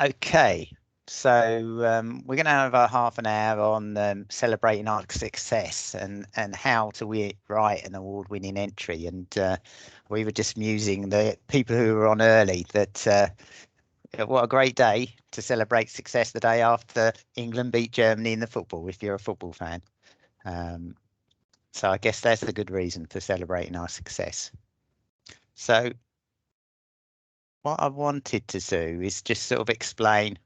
Okay, so we're going to have a half an hour on celebrating our success and how to write an award-winning entry. And we were just musing the people who were on early that what a great day to celebrate success the day after England beat Germany in the football, if you're a football fan. So I guess that's a good reason for celebrating our success. So what I wanted to do is just sort of explain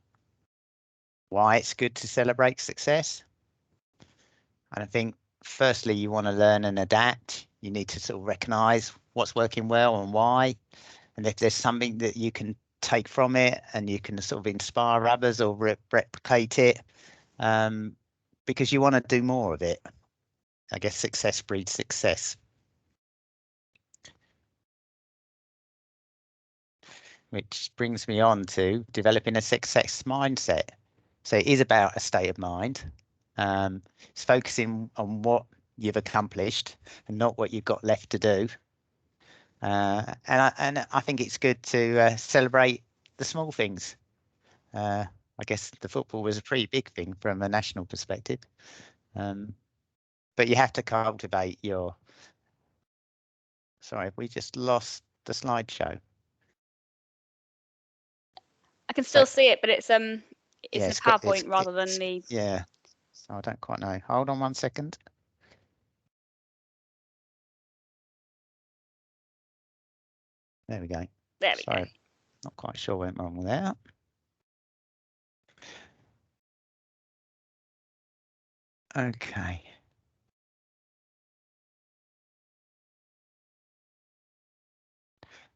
why it's good to celebrate success. And I think firstly, you want to learn and adapt. You need to sort of recognize what's working well and why. And if there's something that you can take from it and you can sort of inspire others or replicate it, because you want to do more of it. I guess success breeds success. Which brings me on to developing a success mindset. So it is about a state of mind. It's focusing on what you've accomplished and not what you've got left to do. And I think it's good to celebrate the small things. I guess the football was a pretty big thing from a national perspective. But you have to cultivate your. Sorry, we just lost the slideshow. I can still see it, but it's in yeah, a PowerPoint rather than the. Yeah, so I don't quite know. Hold on 1 second. There we go. There we go. Not quite sure what went wrong there. Okay.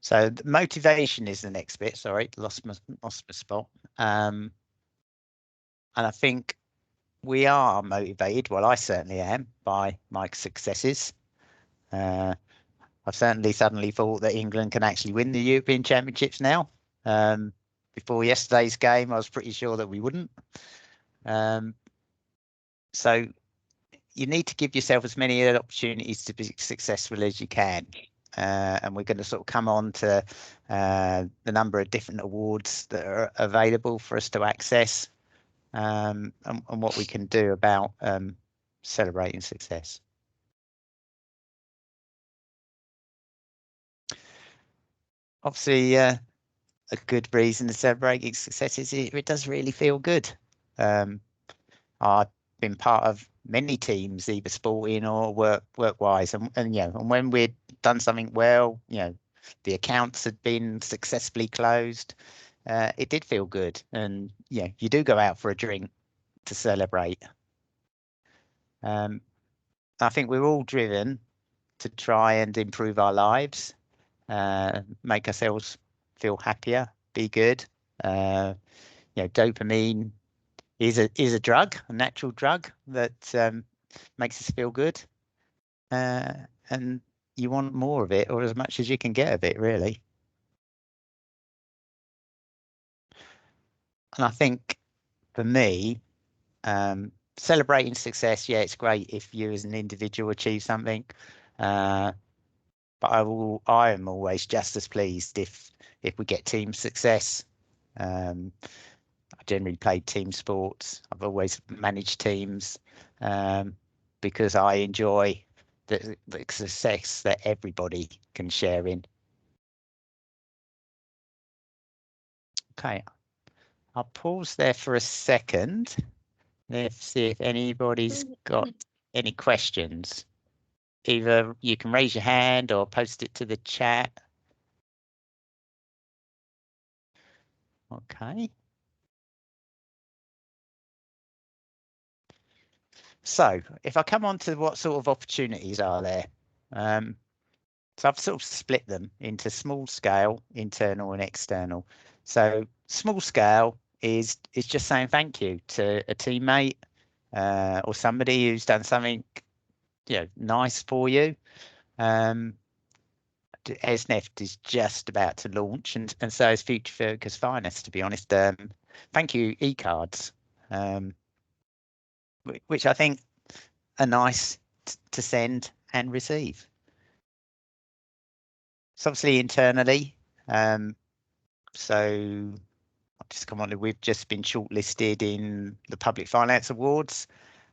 So the motivation is the next bit. Sorry, lost my spot. And I think we are motivated. Well, I certainly am by my successes. I've certainly suddenly thought that England can actually win the European Championships now. Before yesterday's game, I was pretty sure that we wouldn't. So you need to give yourself as many opportunities to be successful as you can. And we're going to sort of come on to the number of different awards that are available for us to access, and what we can do about celebrating success. Obviously, a good reason to celebrate success is it does really feel good. I've been part of many teams, either sporting or work-wise, and and when we'd done something well, the accounts had been successfully closed, it did feel good, and you do go out for a drink to celebrate. I think we're all driven to try and improve our lives, make ourselves feel happier, be good. Dopamine is a drug, a natural drug that makes us feel good, and you want more of it, or as much as you can get of it, really. And I think for me, celebrating success, it's great if you as an individual achieve something, but I am always just as pleased if we get team success. I generally played team sports. I've always managed teams, because I enjoy the success that everybody can share in. Okay, I'll pause there for a second. Let's see if anybody's got any questions. Either you can raise your hand or post it to the chat. Okay. So if I come on to what sort of opportunities are there, so I've sort of split them into small scale, internal and external. So small scale is just saying thank you to a teammate, or somebody who's done something nice for you. ESNEFT is just about to launch, and so is Future Focus Finance, to be honest. Thank you e-cards, which I think are nice to send and receive. So obviously internally, so I've just come on. We've just been shortlisted in the Public Finance Awards,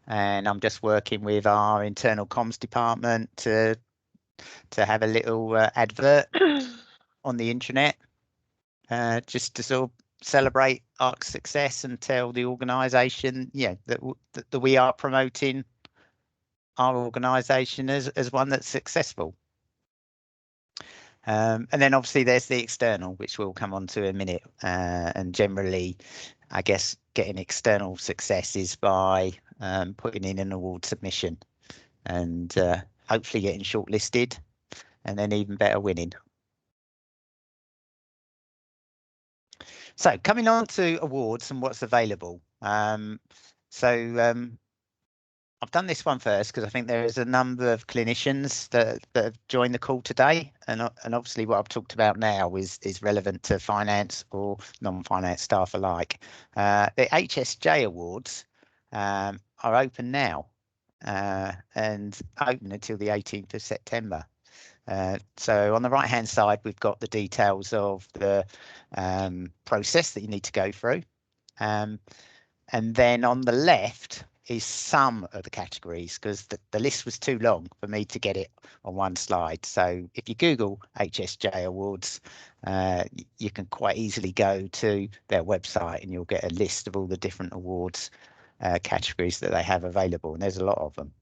and I'm just working with our internal comms department to have a little advert on the intranet, just to sort of celebrate our success and tell the organisation, that we are promoting our organisation as one that's successful. And then obviously there's the external, which we'll come on to in a minute. And generally, I guess getting external success is by putting in an award submission and hopefully getting shortlisted, and then even better, winning. So coming on to awards and what's available. I've done this one first because I think there is a number of clinicians that have joined the call today, and obviously what I've talked about now is relevant to finance or non-finance staff alike. The HSJ Awards are open now and open until the 18th of September. So on the right hand side, we've got the details of the process that you need to go through. And then on the left is some of the categories, because the list was too long for me to get it on one slide. So if you Google HSJ Awards, you can quite easily go to their website and you'll get a list of all the different awards categories that they have available, and there's a lot of them.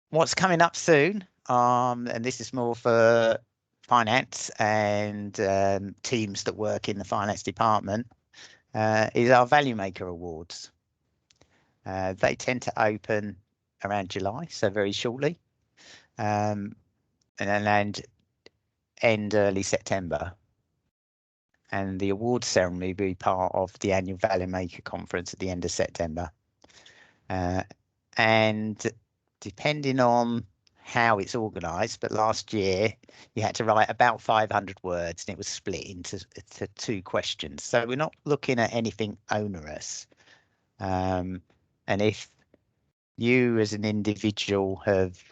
What's coming up soon, and this is more for finance and teams that work in the finance department, is our Value Maker Awards. They tend to open around July, so very shortly, and then end early September. And the awards ceremony will be part of the annual Value Maker Conference at the end of September. And depending on how it's organised, but last year you had to write about 500 words and it was split into two questions. So we're not looking at anything onerous. And if you as an individual have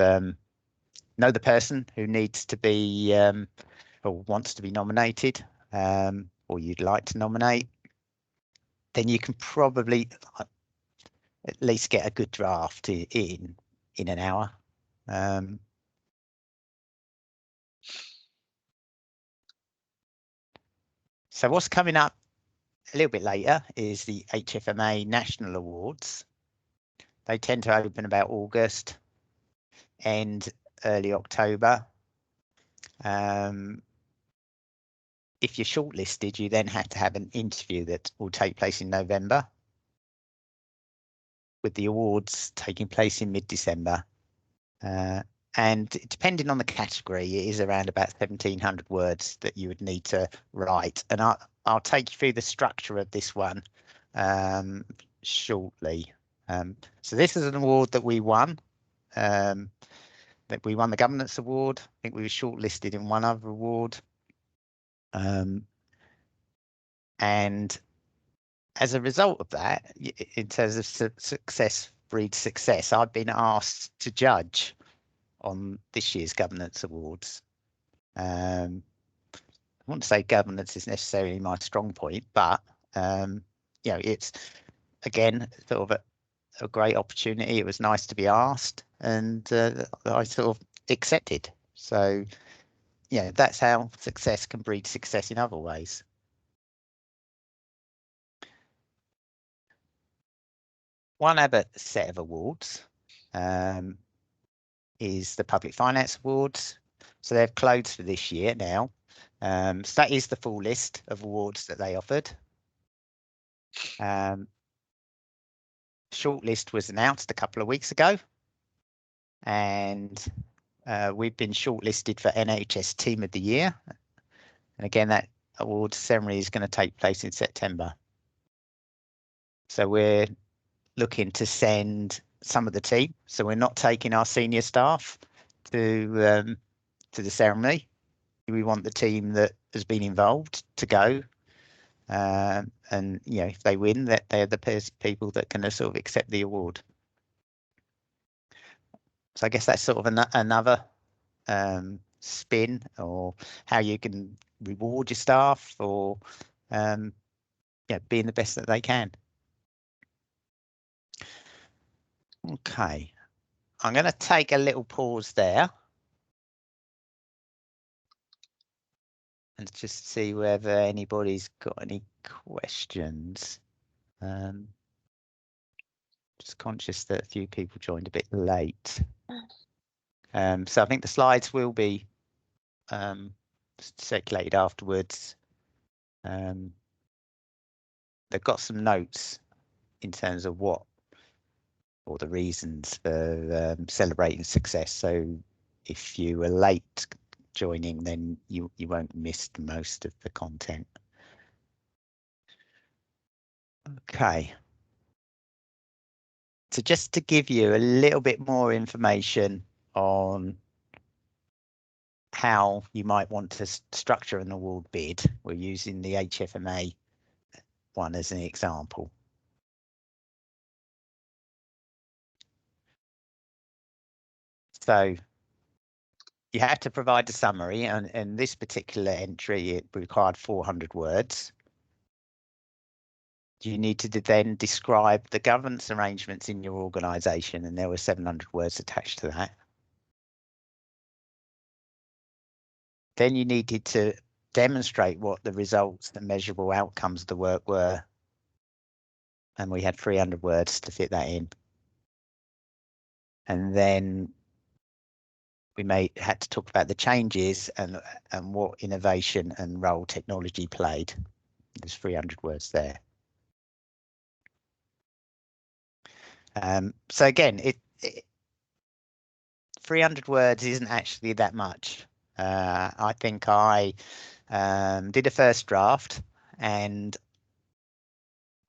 know the person who needs to be or wants to be nominated, or you'd like to nominate, then you can probably at least get a good draft in an hour. So what's coming up a little bit later is the HFMA National Awards. They tend to open about August and early October. If you're shortlisted, you then have to have an interview that will take place in November, with the awards taking place in mid-December. And depending on the category, it is around about 1,700 words that you would need to write. And I'll take you through the structure of this one shortly. So this is an award that we won. That we won the Governance Award. I think we were shortlisted in one other award. And as a result of that, in terms of success breeds success, I've been asked to judge on this year's Governance Awards. I wouldn't say governance is necessarily my strong point, but it's again sort of a great opportunity. It was nice to be asked, and I sort of accepted. So that's how success can breed success in other ways. One other set of awards is the Public Finance Awards. So they've closed for this year now. So that is the full list of awards that they offered. Shortlist was announced a couple of weeks ago, and we've been shortlisted for NHS Team of the Year. And again, that awards ceremony is going to take place in September. So we're looking to send some of the team. So we're not taking our senior staff to the ceremony. We want the team that has been involved to go. And if they win, that they're the people that can sort of accept the award. So I guess that's sort of another spin, or how you can reward your staff for being the best that they can. Okay, I'm going to take a little pause there and just see whether anybody's got any questions. Just conscious that a few people joined a bit late. So I think the slides will be circulated afterwards. They've got some notes in terms of what or the reasons for celebrating success. So if you were late joining, then you won't miss most of the content. Okay. So just to give you a little bit more information on how you might want to structure an award bid, we're using the HFMA one as an example. So you have to provide a summary, and in this particular entry, it required 400 words. You need to then describe the governance arrangements in your organisation, and there were 700 words attached to that. Then you needed to demonstrate what the results and measurable outcomes of the work were, and we had 300 words to fit that in. And then we had to talk about the changes and what innovation and role technology played. There's 300 words there. So again, 300 words isn't actually that much. I think I did a first draft, and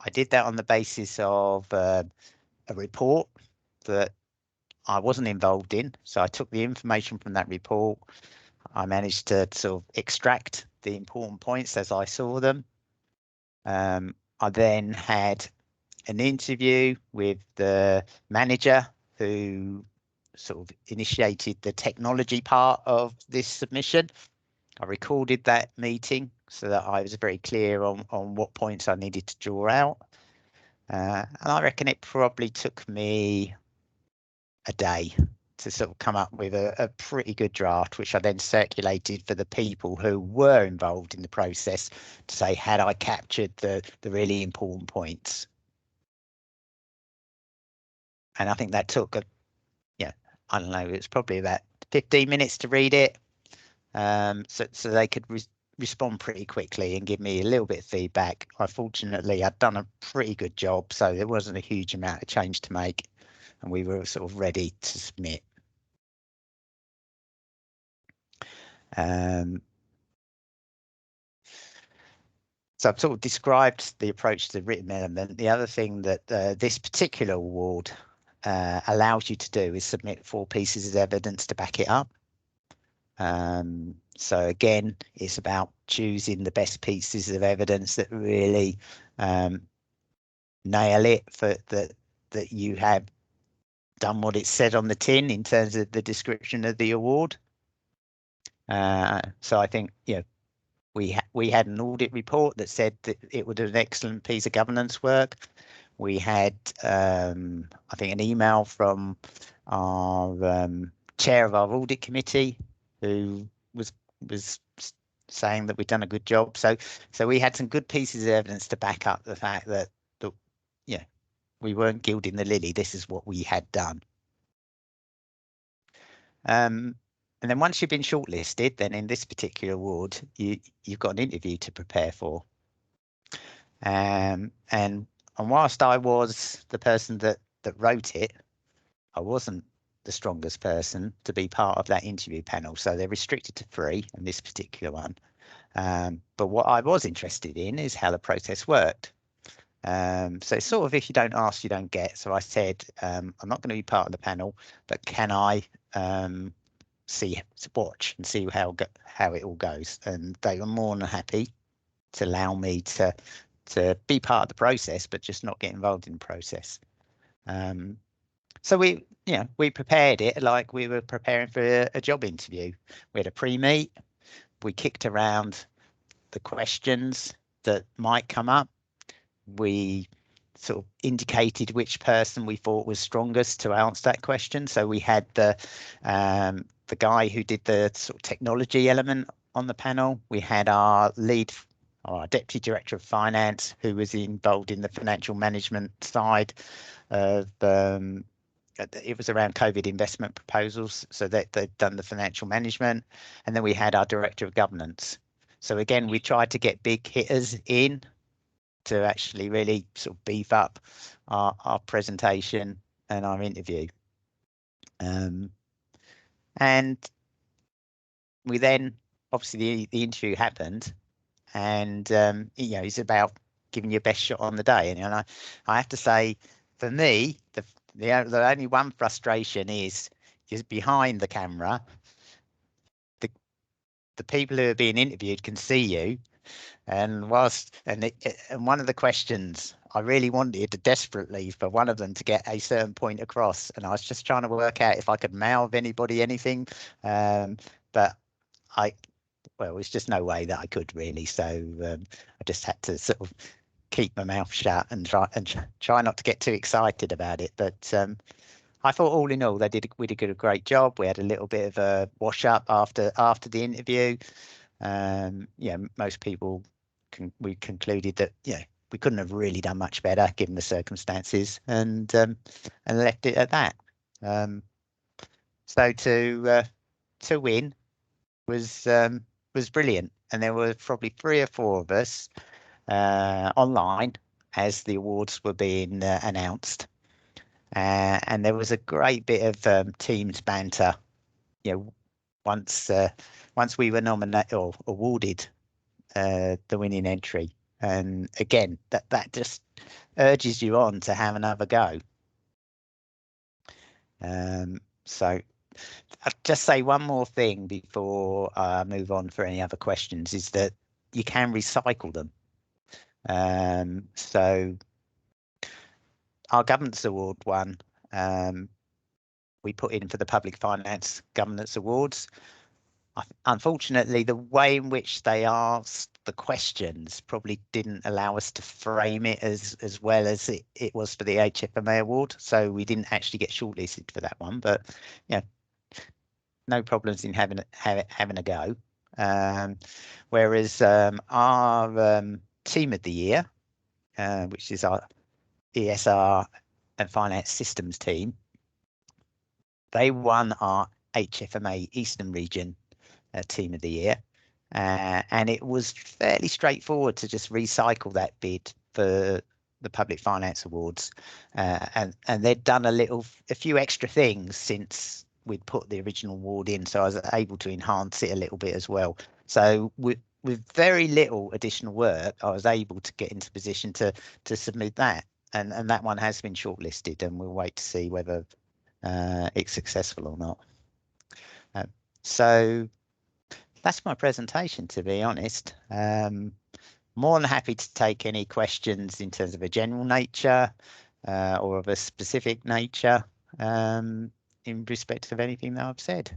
I did that on the basis of a report that I wasn't involved in. So I took the information from that report. I managed to sort of extract the important points as I saw them. I then had an interview with the manager who sort of initiated the technology part of this submission. I recorded that meeting so that I was very clear on what points I needed to draw out. And I reckon it probably took me a day to sort of come up with a pretty good draft, which I then circulated for the people who were involved in the process to say, had I captured the really important points? And I think that took I don't know, it's probably about 15 minutes to read it. So they could respond pretty quickly and give me a little bit of feedback. Fortunately, I'd done a pretty good job, so there wasn't a huge amount of change to make, and we were sort of ready to submit. So I've sort of described the approach to the written element. The other thing that this particular award allows you to do is submit 4 pieces of evidence to back it up. So again, it's about choosing the best pieces of evidence that really nail it, for that you have done what it said on the tin in terms of the description of the award. So I think we had an audit report that said that it would do an excellent piece of governance work. We had I think an email from our chair of our audit committee who was saying that we'd done a good job. So we had some good pieces of evidence to back up the fact that we weren't gilding the lily. This is what we had done. And then once you've been shortlisted, then in this particular award, you've got an interview to prepare for. And whilst I was the person that wrote it, I wasn't the strongest person to be part of that interview panel. So they're restricted to 3 in this particular one. But what I was interested in is how the process worked. So it's sort of, if you don't ask, you don't get. So I said, I'm not going to be part of the panel, but can I watch and see how it all goes? And they were more than happy to allow me to be part of the process, but just not get involved in the process. So we prepared it like we were preparing for a job interview. We had a pre-meet. We kicked around the questions that might come up. We sort of indicated which person we thought was strongest to answer that question. So we had the guy who did the sort of technology element on the panel. We had our lead, our deputy director of finance, who was involved in the financial management side of it was around COVID investment proposals, so that they'd done the financial management. And then we had our director of governance. So again, we tried to get big hitters in to actually really sort of beef up our presentation and our interview. And we then, obviously the interview happened, and it's about giving your best shot on the day. And I have to say, for me, the only one frustration is behind the camera, the people who are being interviewed can see you, and one of the questions I really wanted desperately for one of them to get a certain point across, and I was just trying to work out if I could mouth anybody anything, but there's just no way that I could really. So I just had to sort of keep my mouth shut and try not to get too excited about it. But I thought all in all we did a great job. We had a little bit of a wash up after the interview. Most people we concluded that we couldn't have really done much better given the circumstances, and left it at that. So to win was brilliant, and there were probably 3 or 4 of us online as the awards were being announced, and there was a great bit of teams banter. Once we were nominated or awarded the winning entry, and again that just urges you on to have another go. So I'll just say one more thing before I move on for any other questions, is that you can recycle them. So our governance award one, we put in for the Public Finance Governance Awards. Unfortunately, the way in which they asked the questions probably didn't allow us to frame it as well as it was for the HFMA award. So we didn't actually get shortlisted for that one, but no problems in having a go. Whereas our team of the year, which is our ESR and finance systems team, they won our HFMA Eastern Region team of the year, and it was fairly straightforward to just recycle that bid for the Public Finance Awards, and they'd done a few extra things since we'd put the original award in, so I was able to enhance it a little bit as well. So with very little additional work, I was able to get into position to submit that, and that one has been shortlisted, and we'll wait to see whether it's successful or not. So that's my presentation, to be honest. More than happy to take any questions in terms of a general nature or of a specific nature in respect of anything that I've said.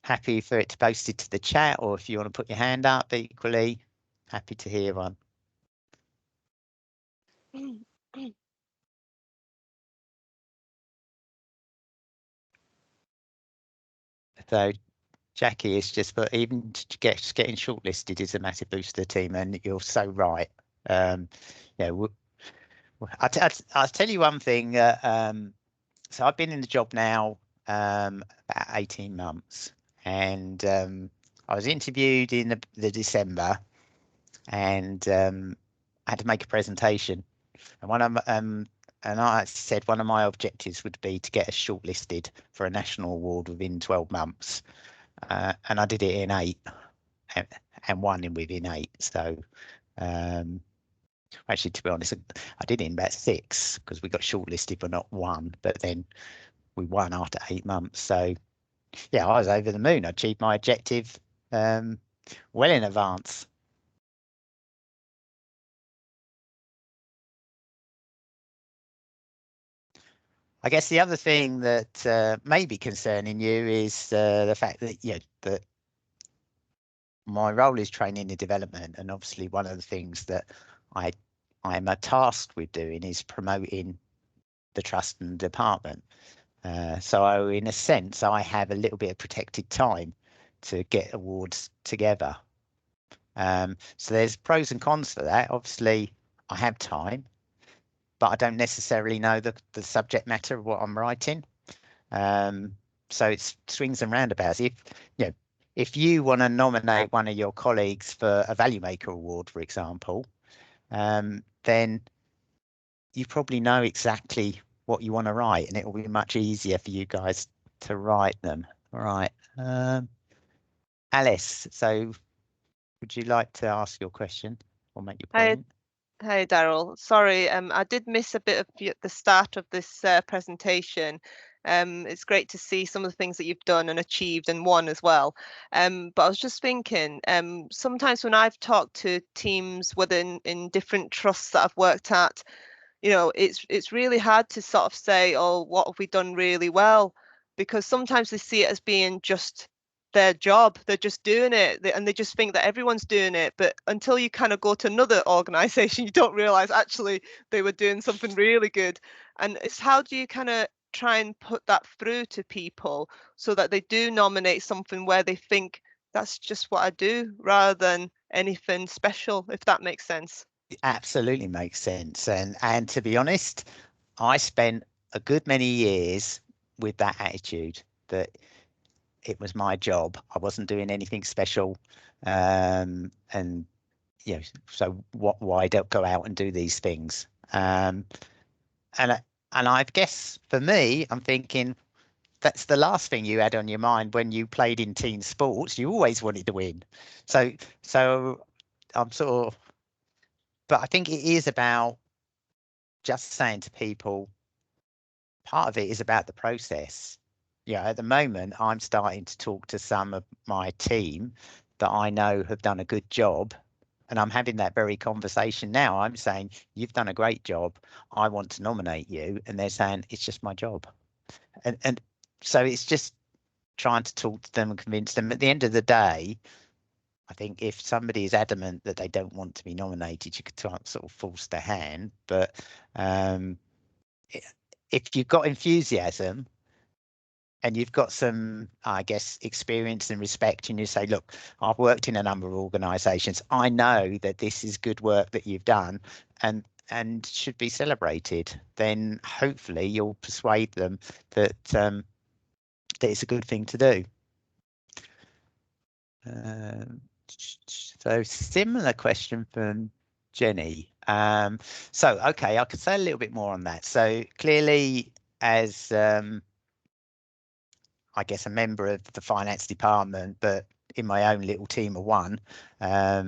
Happy for it to post it to the chat, or if you want to put your hand up, equally happy to hear one. So Jackie is just, but even getting shortlisted is a massive boost to the team, and you're so right. I'll tell you one thing. So I've been in the job now about 18 months, and I was interviewed in the December, and I had to make a presentation, and I said one of my objectives would be to get us shortlisted for a national award within 12 months, and I did it in 8, and won within 8. So actually, to be honest, I did it in about 6 because we got shortlisted but not won, but then we won after 8 months. So yeah, I was over the moon. I achieved my objective well in advance. I guess the other thing that may be concerning you is the fact that that my role is training and development, and obviously one of the things that I'm tasked with doing is promoting the trust and department. So in a sense, I have a little bit of protected time to get awards together. So there's pros and cons for that. Obviously, I have time, but I don't necessarily know the subject matter of what I'm writing. So it's swings and roundabouts. If you want to nominate one of your colleagues for a Value Maker Award, for example, then you probably know exactly what you want to write, and it will be much easier for you guys to write them. All right. Alice, so would you like to ask your question or make your point? Hey, Daryl. Sorry, I did miss a bit of the start of this presentation. It's great to see some of the things that you've done and achieved and won as well. But I was just thinking, sometimes when I've talked to teams within in different trusts that I've worked at, it's really hard to sort of say, oh, what have we done really well? Because sometimes they see it as being just their job. They're just doing it, and they just think that everyone's doing it. But until you kind of go to another organization, you don't realize actually they were doing something really good. And it's how do you kind of try and put that through to people so that they do nominate something where they think that's just what I do rather than anything special, if that makes sense. Absolutely makes sense. And to be honest, I spent a good many years with that attitude that it was my job. I wasn't doing anything special. And so why don't go out and do these things? And I guess for me, I'm thinking that's the last thing you had on your mind when you played in team sports. You always wanted to win. So I'm sort of, but I think it is about just saying to people, part of it is about the process. At the moment, I'm starting to talk to some of my team that I know have done a good job. And I'm having that very conversation now. I'm saying, you've done a great job. I want to nominate you. And they're saying, it's just my job. And so it's just trying to talk to them and convince them. At the end of the day, I think if somebody is adamant that they don't want to be nominated, you could sort of force their hand. But if you've got enthusiasm and you've got some, I guess, experience and respect, and you say, look, I've worked in a number of organisations. I know that this is good work that you've done and should be celebrated, then hopefully you'll persuade them that that it's a good thing to do. So similar question from Jenny. Okay, I could say a little bit more on that. So clearly, as I guess a member of the finance department, but in my own little team of one, I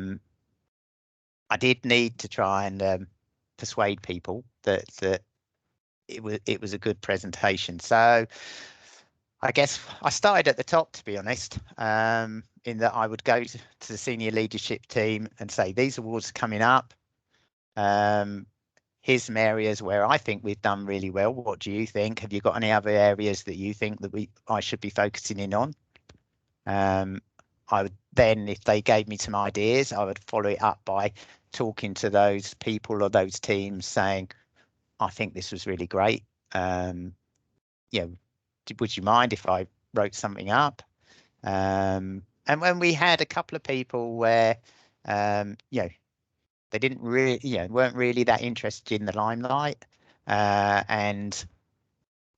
did need to try and persuade people that it was a good presentation. So I guess I started at the top, to be honest, in that I would go to the senior leadership team and say, these awards are coming up. Here's some areas where I think we've done really well. What do you think? Have you got any other areas that you think that I should be focusing in on? I would then, if they gave me some ideas, I would follow it up by talking to those people or those teams saying, I think this was really great. Would you mind if I wrote something up? And when we had a couple of people where, they didn't really, weren't really that interested in the limelight, and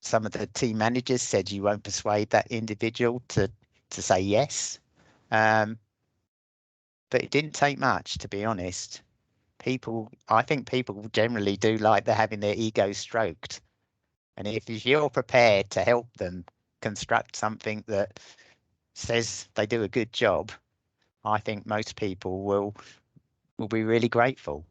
some of the team managers said you won't persuade that individual to say yes. But it didn't take much, to be honest. I think people generally do like they're having their ego stroked. And if you're prepared to help them construct something that says they do a good job, I think most people will be really grateful.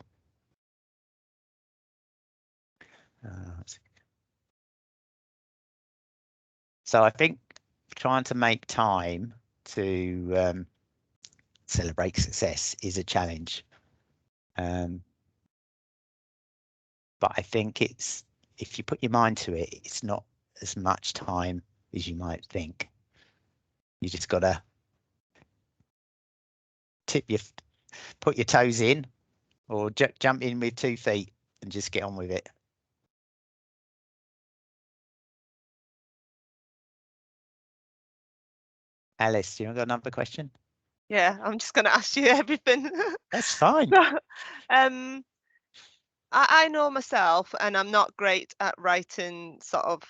So I think trying to make time to celebrate success is a challenge. But I think it's if you put your mind to it, it's not as much time as you might think. You just got to put your toes in, or jump in with 2 feet and just get on with it. Alice, you got another question? Yeah, I'm just going to ask you everything. That's fine. I know myself, and I'm not great at writing sort of,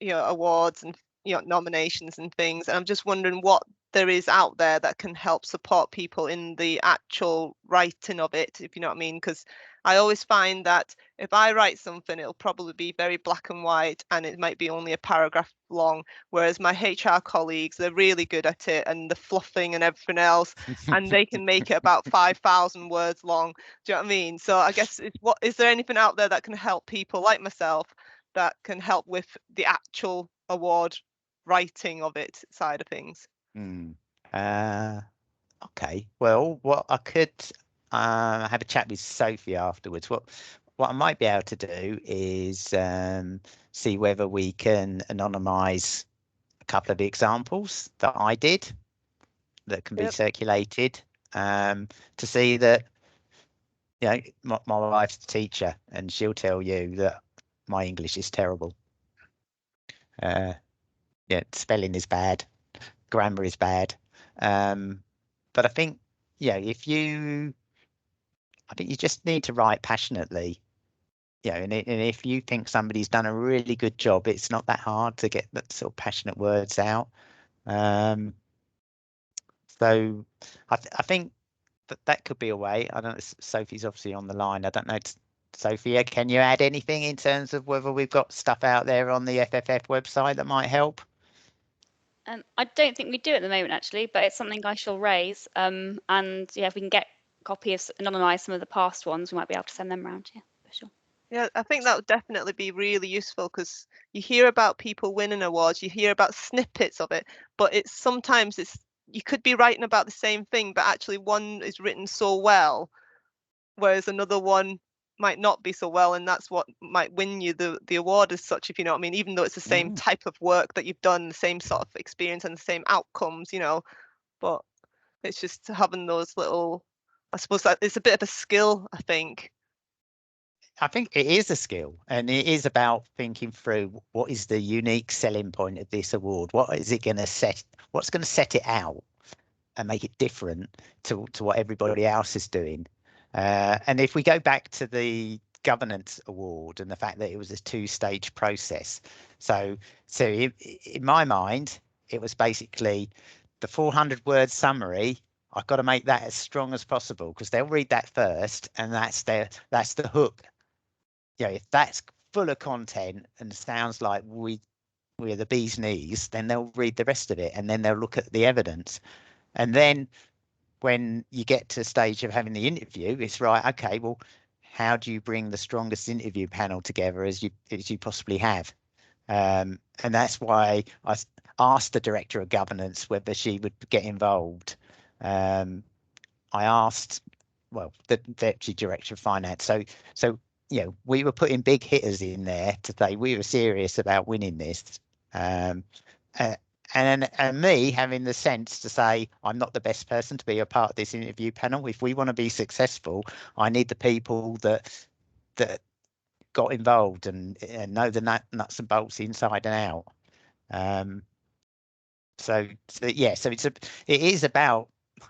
awards and, nominations and things. And I'm just wondering what there is out there that can help support people in the actual writing of it, if you know what I mean. Because I always find that if I write something, it'll probably be very black and white, and it might be only a paragraph long. Whereas my HR colleagues, they're really good at it, and the fluffing and everything else, and they can make it about 5,000 words long. Do you know what I mean? So I guess is there anything out there that can help people like myself that can help with the actual award writing of it side of things? Okay. Well, what I could have a chat with Sophie afterwards. What I might be able to do is see whether we can anonymize a couple of examples that I did that can be circulated, to see that, my wife's a teacher and she'll tell you that my English is terrible. Spelling is bad, grammar is bad. But I think, I think you just need to write passionately. And if you think somebody's done a really good job, it's not that hard to get that sort of passionate words out. So I think that could be a way. I don't know, Sophie's obviously on the line. I don't know, Sophia, can you add anything in terms of whether we've got stuff out there on the FFF website that might help? I don't think we do at the moment, actually, but it's something I shall raise. And if we can get copies, anonymise some of the past ones, we might be able to send them around. Yeah, for sure. Yeah, I think that would definitely be really useful, because you hear about people winning awards, you hear about snippets of it, but sometimes you could be writing about the same thing, but actually one is written so well, whereas another one might not be so well, and that's what might win you the award as such, if you know what I mean, even though it's the same type of work that you've done, the same sort of experience and the same outcomes, but it's just having those little, I suppose that it's a bit of a skill, I think. I think it is a skill, and it is about thinking through what is the unique selling point of this award. What is it going to set? What's going to set it out and make it different to what everybody else is doing? And if we go back to the governance award and the fact that it was a 2-stage process, so in my mind, it was basically the 400-word summary. I've got to make that as strong as possible, because they'll read that first, and that's the hook. If that's full of content and sounds like we're the bee's knees, then they'll read the rest of it, and then they'll look at the evidence. And then when you get to the stage of having the interview, it's right, okay, well, how do you bring the strongest interview panel together as you possibly have? And that's why I asked the director of governance whether she would get involved. I asked, the deputy director of finance. So we were putting big hitters in there to say we were serious about winning this. And me having the sense to say I'm not the best person to be a part of this interview panel. If we want to be successful, I need the people that got involved and know the nuts and bolts inside and out. So it is about,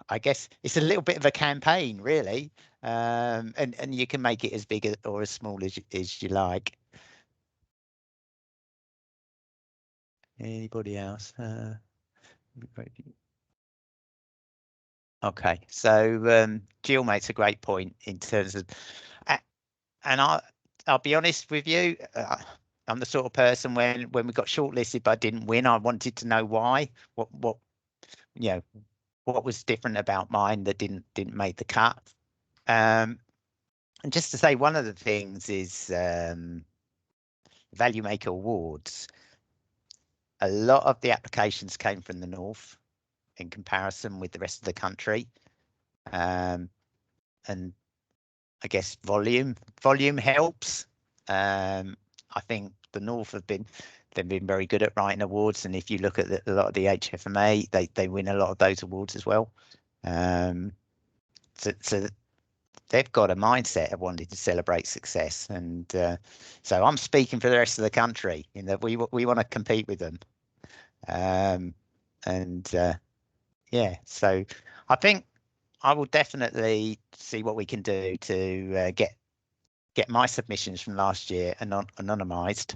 I guess it's a little bit of a campaign, really, and you can make it as big or as small as you like. Anybody else? Okay, so Jill makes a great point in terms of, and I'll be honest with you. I'm the sort of person when we got shortlisted but didn't win, I wanted to know why. What was different about mine that didn't make the cut. And just to say, one of the things is Value Maker Awards. A lot of the applications came from the north in comparison with the rest of the country, and I guess volume helps. I think the North they've been very good at writing awards, and if you look at a lot of the HFMA, they win a lot of those awards as well. So they've got a mindset of wanting to celebrate success, and so I'm speaking for the rest of the country in that we want to compete with them. Yeah, so I think I will definitely see what we can do to get my submissions from last year anonymized,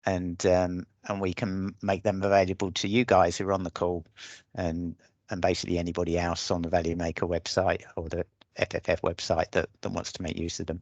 and we can make them available to you guys who are on the call, and basically anybody else on the Value Maker website or the FFF website that wants to make use of them.